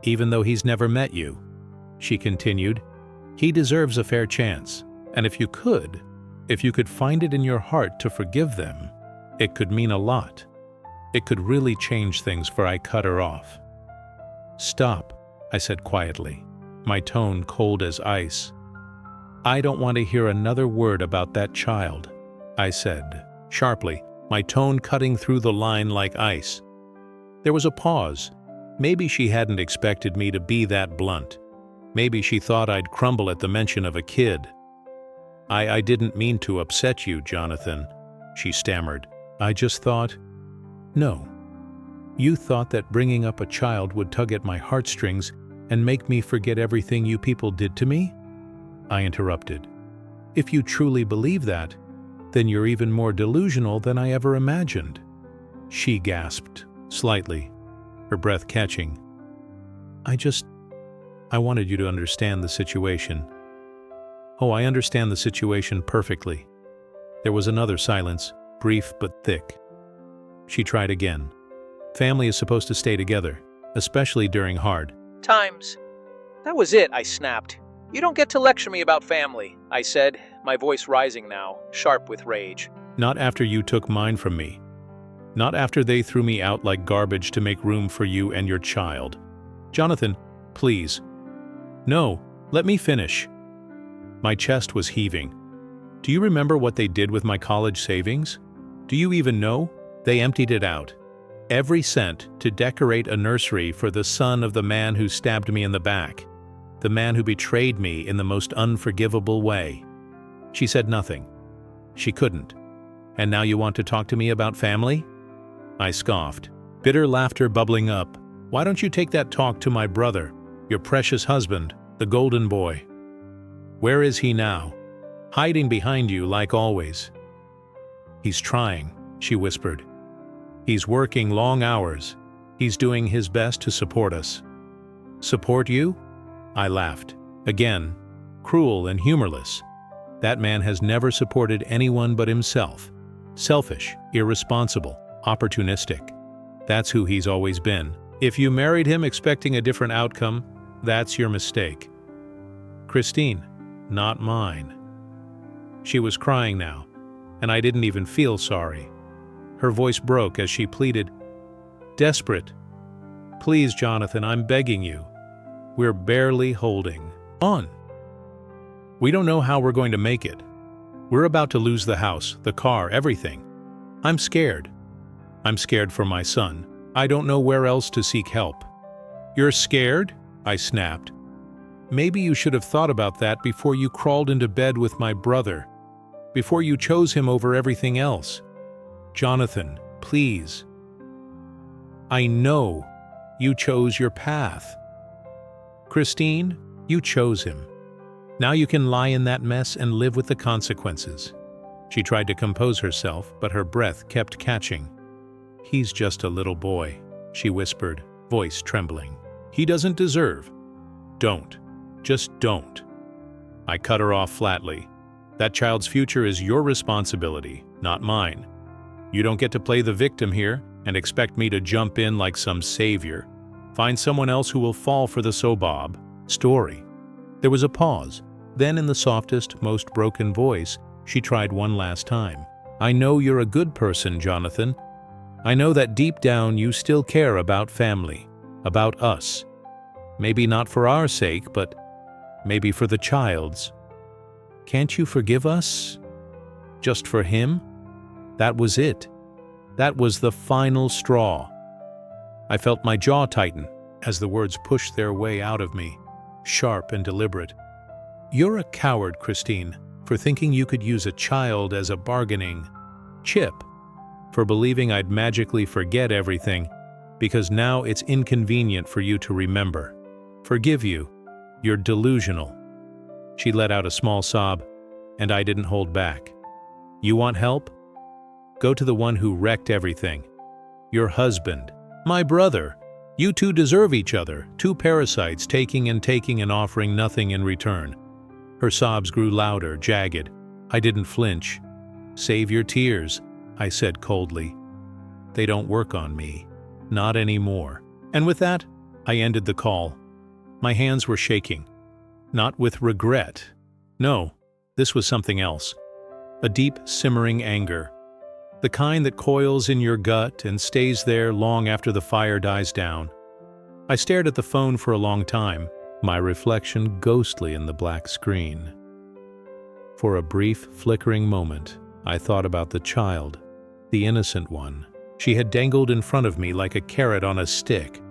even though he's never met you," she continued. "He deserves a fair chance. And if you could find it in your heart to forgive them, it could mean a lot. It could really change things." For I cut her off. "Stop," I said quietly, my tone cold as ice. "I don't want to hear another word about that child," I said, sharply, my tone cutting through the line like ice. There was a pause. Maybe she hadn't expected me to be that blunt. Maybe she thought I'd crumble at the mention of a kid. I didn't mean to upset you, Jonathan," she stammered. "I just thought—" "No. You thought that bringing up a child would tug at my heartstrings and make me forget everything you people did to me?" I interrupted. "If you truly believe that, then you're even more delusional than I ever imagined." She gasped, slightly, her breath catching. I wanted you to understand the situation." "Oh, I understand the situation perfectly." There was another silence, brief but thick. She tried again. "Family is supposed to stay together, especially during hard times." "That was it," I snapped. "You don't get to lecture me about family," I said, my voice rising now, sharp with rage. "Not after you took mine from me. Not after they threw me out like garbage to make room for you and your child. Jonathan, please." "No, let me finish." My chest was heaving. "Do you remember what they did with my college savings? Do you even know? They emptied it out. Every cent to decorate a nursery for the son of the man who stabbed me in the back. The man who betrayed me in the most unforgivable way." She said nothing. She couldn't. "And now you want to talk to me about family?" I scoffed, bitter laughter bubbling up. "Why don't you take that talk to my brother, your precious husband, the golden boy? Where is he now? Hiding behind you like always." "He's trying," she whispered. "He's working long hours. He's doing his best to support us." "Support you?" I laughed. Again, cruel and humorless. That man has never supported anyone but himself. Selfish, irresponsible, opportunistic. That's who he's always been. If you married him expecting a different outcome, that's your mistake. Christine, not mine." She was crying now, and I didn't even feel sorry. Her voice broke as she pleaded, desperate, "Please, Jonathan, I'm begging you. We're barely holding on. We don't know how we're going to make it. We're about to lose the house, the car, everything. I'm scared. I'm scared for my son. I don't know where else to seek help." "You're scared?" I snapped. "Maybe you should have thought about that before you crawled into bed with my brother, before you chose him over everything else. Jonathan, please. I know you chose your path. Christine, you chose him. Now you can lie in that mess and live with the consequences." She tried to compose herself, but her breath kept catching. "He's just a little boy," she whispered, voice trembling. "He doesn't deserve. Don't. Just don't." I cut her off flatly. That child's future is your responsibility, not mine. You don't get to play the victim here and expect me to jump in like some savior. Find someone else who will fall for the Sobob story." There was a pause. Then in the softest, most broken voice, she tried one last time. "I know you're a good person, Jonathan. I know that deep down you still care about family, about us. Maybe not for our sake, but maybe for the child's. Can't you forgive us? Just for him?" That was it. That was the final straw. I felt my jaw tighten as the words pushed their way out of me, sharp and deliberate. "You're a coward, Christine, for thinking you could use a child as a bargaining chip, for believing I'd magically forget everything, because now it's inconvenient for you to remember. Forgive you. You're delusional." She let out a small sob, and I didn't hold back. "You want help? Go to the one who wrecked everything. Your husband. My brother. You two deserve each other, two parasites taking and offering nothing in return." Her sobs grew louder, jagged. I didn't flinch. "Save your tears," I said coldly. "They don't work on me. Not anymore." And with that, I ended the call. My hands were shaking. Not with regret. No, this was something else. A deep, simmering anger. The kind that coils in your gut and stays there long after the fire dies down. I stared at the phone for a long time, my reflection ghostly in the black screen. For a brief, flickering moment, I thought about the child, the innocent one. She had dangled in front of me like a carrot on a stick.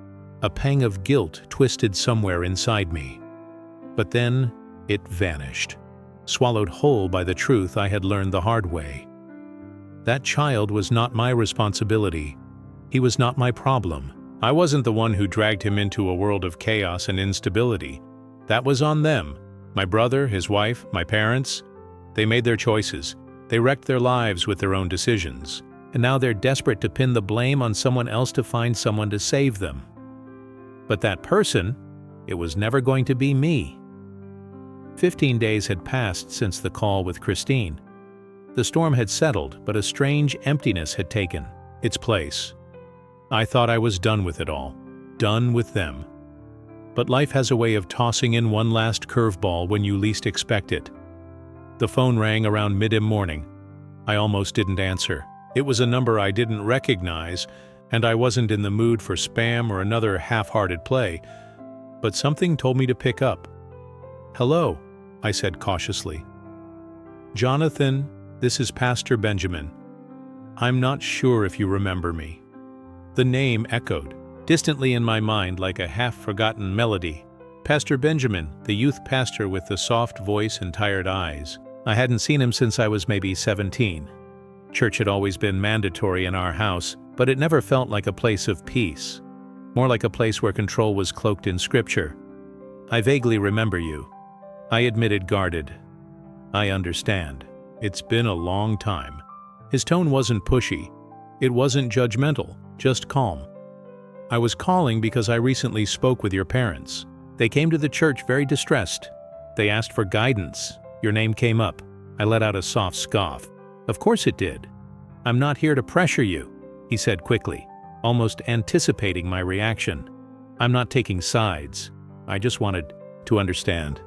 A pang of guilt twisted somewhere inside me. But then it vanished, swallowed whole by the truth I had learned the hard way. That child was not my responsibility. He was not my problem. I wasn't the one who dragged him into a world of chaos and instability. That was on them. My brother, his wife, my parents. They made their choices. They wrecked their lives with their own decisions. And now they're desperate to pin the blame on someone else to find someone to save them. But that person, it was never going to be me. 15 days had passed since the call with Christine. The storm had settled, but a strange emptiness had taken its place. I thought I was done with it all, done with them. But life has a way of tossing in one last curveball when you least expect it. The phone rang around mid-morning. I almost didn't answer. It was a number I didn't recognize, and I wasn't in the mood for spam or another half-hearted play, but something told me to pick up. "Hello," I said cautiously. "Jonathan, this is Pastor Benjamin. I'm not sure if you remember me." The name echoed, distantly in my mind like a half-forgotten melody. Pastor Benjamin, the youth pastor with the soft voice and tired eyes. I hadn't seen him since I was maybe 17. Church had always been mandatory in our house, but it never felt like a place of peace. More like a place where control was cloaked in scripture. "I vaguely remember you," I admitted, guarded. "I understand. It's been a long time." His tone wasn't pushy. It wasn't judgmental, just calm. "I was calling because I recently spoke with your parents. They came to the church very distressed. They asked for guidance. Your name came up." I let out a soft scoff. "Of course it did. I'm not here to pressure you," he said quickly, almost anticipating my reaction. "I'm not taking sides. I just wanted to understand.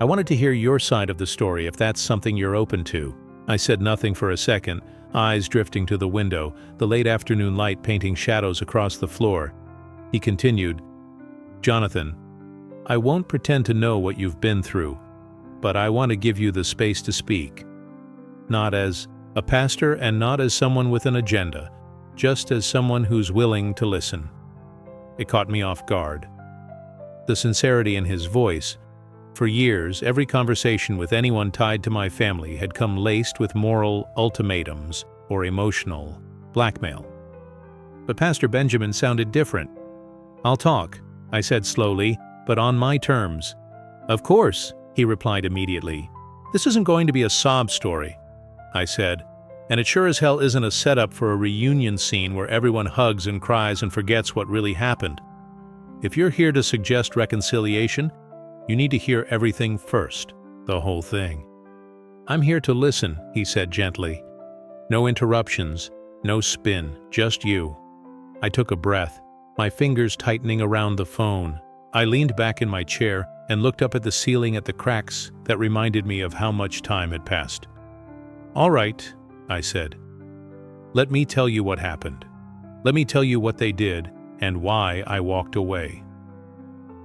I wanted to hear your side of the story if that's something you're open to." I said nothing for a second, eyes drifting to the window, the late afternoon light painting shadows across the floor. He continued, "Jonathan, I won't pretend to know what you've been through, but I want to give you the space to speak. Not as a pastor and not as someone with an agenda, just as someone who's willing to listen." It caught me off guard. The sincerity in his voice. For years, every conversation with anyone tied to my family had come laced with moral ultimatums or emotional blackmail. But Pastor Benjamin sounded different. "I'll talk," I said slowly, "but on my terms." "Of course," he replied immediately. "This isn't going to be a sob story," I said, "and it sure as hell isn't a setup for a reunion scene where everyone hugs and cries and forgets what really happened. If you're here to suggest reconciliation, you need to hear everything first, the whole thing." "I'm here to listen," he said gently. "No interruptions, no spin, just you." I took a breath, my fingers tightening around the phone. I leaned back in my chair and looked up at the ceiling at the cracks that reminded me of how much time had passed. "All right," I said. "Let me tell you what happened. Let me tell you what they did and why I walked away."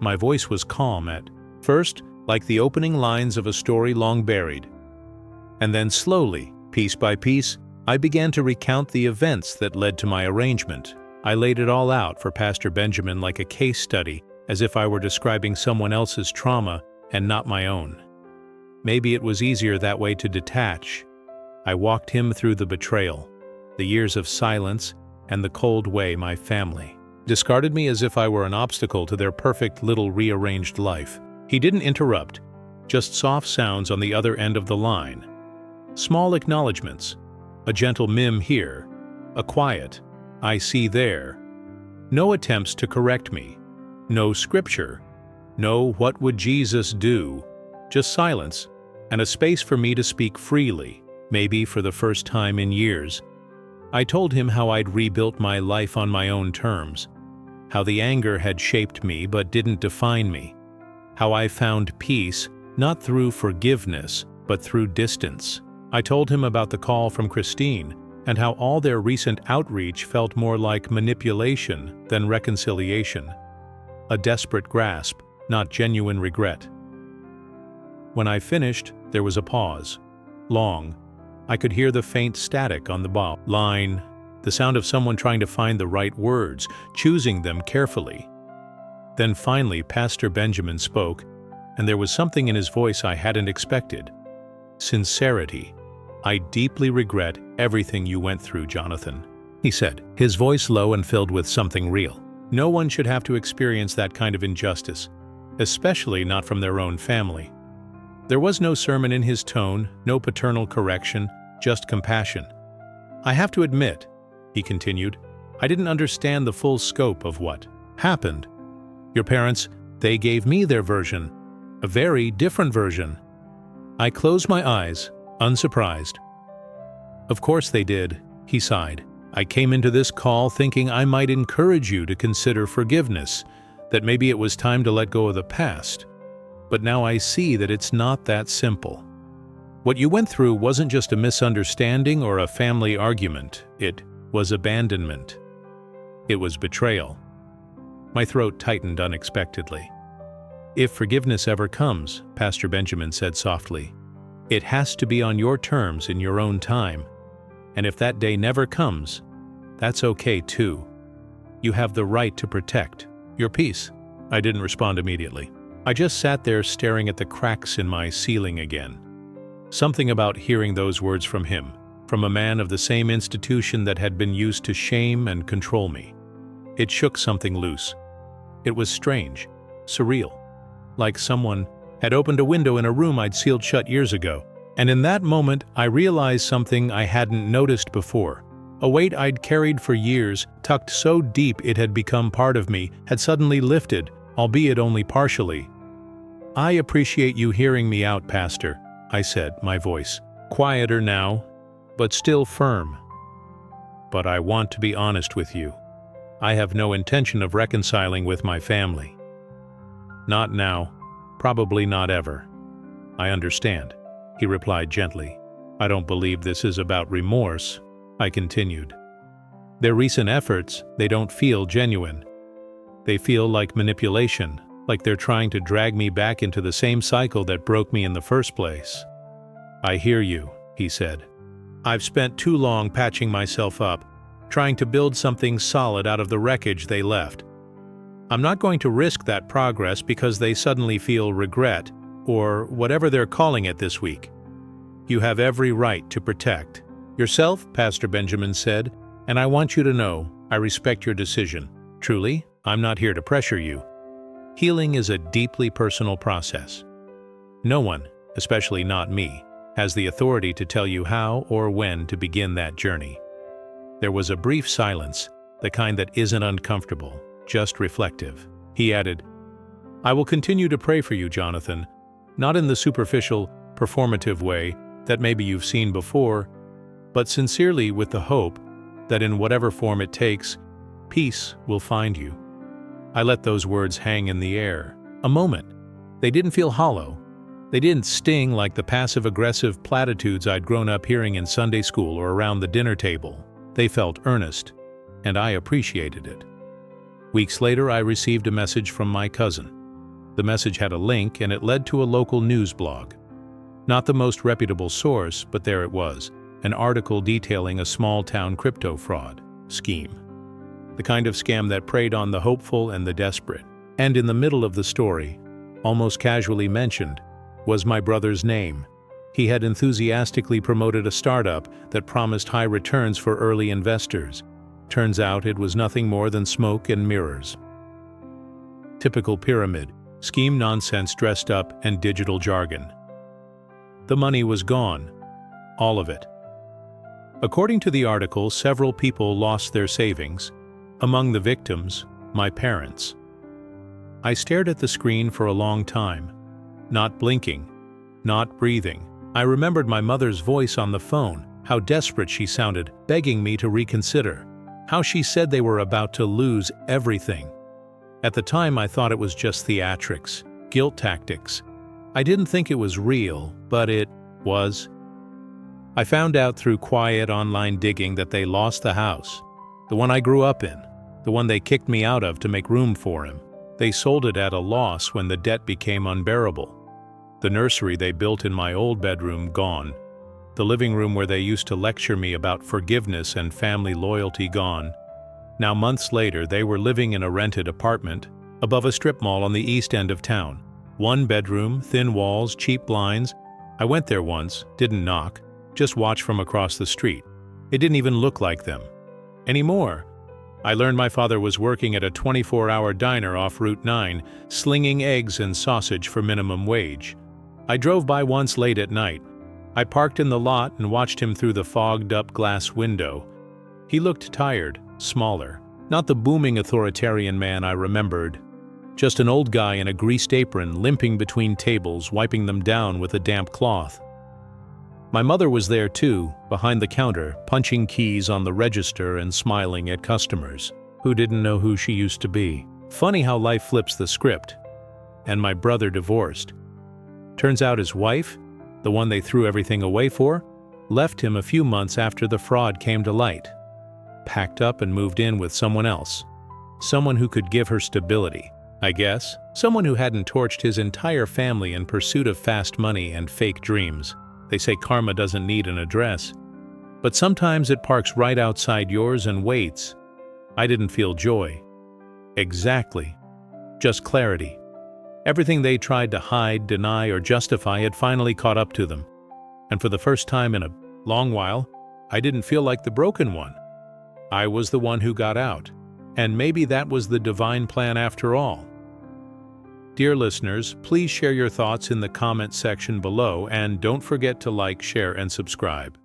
My voice was calm at first, like the opening lines of a story long buried. And then slowly, piece by piece, I began to recount the events that led to my arrangement. I laid it all out for Pastor Benjamin like a case study, as if I were describing someone else's trauma and not my own. Maybe it was easier that way to detach. I walked him through the betrayal, the years of silence, and the cold way my family discarded me as if I were an obstacle to their perfect little rearranged life. He didn't interrupt, just soft sounds on the other end of the line. Small acknowledgments, a gentle mim here, a quiet, "I see" there. No attempts to correct me, no scripture, no "what would Jesus do," just silence, and a space for me to speak freely, maybe for the first time in years. I told him how I'd rebuilt my life on my own terms, how the anger had shaped me but didn't define me, how I found peace not through forgiveness but through distance. I told him about the call from Christine and how all their recent outreach felt more like manipulation than reconciliation, a desperate grasp, not genuine regret. When I finished, there was a pause. Long. I could hear the faint static on the bow line, the sound of someone trying to find the right words, choosing them carefully. Then finally, Pastor Benjamin spoke, and there was something in his voice I hadn't expected. Sincerity. "I deeply regret everything you went through, Jonathan," he said, his voice low and filled with something real. No one should have to experience that kind of injustice, especially not from their own family. There was no sermon in his tone, no paternal correction, just compassion. "I have to admit," he continued, "I didn't understand the full scope of what happened. Your parents, they gave me their version, a very different version." I closed my eyes, unsurprised. "Of course they did," he sighed. "I came into this call thinking I might encourage you to consider forgiveness, that maybe it was time to let go of the past. But now I see that it's not that simple. What you went through wasn't just a misunderstanding or a family argument. It was abandonment. It was betrayal." My throat tightened unexpectedly. "If forgiveness ever comes," Pastor Benjamin said softly, "it has to be on your terms in your own time. And if that day never comes, that's okay too. You have the right to protect your peace." I didn't respond immediately. I just sat there staring at the cracks in my ceiling again. Something about hearing those words from him, from a man of the same institution that had been used to shame and control me. It shook something loose. It was strange, surreal, like someone had opened a window in a room I'd sealed shut years ago. And in that moment, I realized something I hadn't noticed before. A weight I'd carried for years, tucked so deep it had become part of me, had suddenly lifted, albeit only partially. "I appreciate you hearing me out, Pastor," I said, my voice quieter now, but still firm. "But I want to be honest with you. I have no intention of reconciling with my family. Not now, probably not ever." "I understand," he replied gently. "I don't believe this is about remorse," I continued. "Their recent efforts, they don't feel genuine. They feel like manipulation, like they're trying to drag me back into the same cycle that broke me in the first place." "I hear you," he said. "I've spent too long patching myself up, trying to build something solid out of the wreckage they left. I'm not going to risk that progress because they suddenly feel regret, or whatever they're calling it this week. You have every right to protect yourself," Pastor Benjamin said, "and I want you to know I respect your decision. Truly, I'm not here to pressure you. Healing is a deeply personal process. No one, especially not me, has the authority to tell you how or when to begin that journey." There was a brief silence, the kind that isn't uncomfortable, just reflective. He added, "I will continue to pray for you, Jonathan, not in the superficial, performative way, that maybe you've seen before, but sincerely with the hope that in whatever form it takes, peace will find you. I let those words hang in the air. A moment. They didn't feel hollow. They didn't sting like the passive-aggressive platitudes I'd grown up hearing in Sunday school or around the dinner table. They felt earnest, and I appreciated it. Weeks later, I received a message from my cousin. The message had a link, and it led to a local news blog. Not the most reputable source, but there it was, an article detailing a small-town crypto fraud scheme. The kind of scam that preyed on the hopeful and the desperate. And in the middle of the story, almost casually mentioned, was my brother's name. He had enthusiastically promoted a startup that promised high returns for early investors. Turns out it was nothing more than smoke and mirrors. Typical pyramid, scheme nonsense dressed up and digital jargon. The money was gone. All of it. According to the article, several people lost their savings. Among the victims, my parents. I stared at the screen for a long time, not blinking, not breathing. I remembered my mother's voice on the phone, how desperate she sounded, begging me to reconsider, how she said they were about to lose everything. At the time, I thought it was just theatrics, guilt tactics. I didn't think it was real, but it was. I found out through quiet online digging that they lost the house, the one I grew up in, the one they kicked me out of to make room for him. They sold it at a loss when the debt became unbearable. The nursery they built in my old bedroom gone. The living room where they used to lecture me about forgiveness and family loyalty gone. Now months later, they were living in a rented apartment above a strip mall on the east end of town. One bedroom, thin walls, cheap blinds. I went there once, didn't knock, just watched from across the street. It didn't even look like them. Anymore. I learned my father was working at a 24-hour diner off Route 9, slinging eggs and sausage for minimum wage. I drove by once late at night. I parked in the lot and watched him through the fogged-up glass window. He looked tired, smaller. Not the booming authoritarian man I remembered. Just an old guy in a greased apron limping between tables, wiping them down with a damp cloth. My mother was there too, behind the counter, punching keys on the register and smiling at customers who didn't know who she used to be. Funny how life flips the script. And my brother divorced. Turns out his wife, the one they threw everything away for, left him a few months after the fraud came to light. Packed up and moved in with someone else. Someone who could give her stability, I guess. Someone who hadn't torched his entire family in pursuit of fast money and fake dreams. They say karma doesn't need an address, but sometimes it parks right outside yours and waits. I didn't feel joy. Exactly. Just clarity. Everything they tried to hide, deny, or justify had finally caught up to them. And for the first time in a long while, I didn't feel like the broken one. I was the one who got out. And maybe that was the divine plan after all. Dear listeners, please share your thoughts in the comment section below, and don't forget to like, share, and subscribe.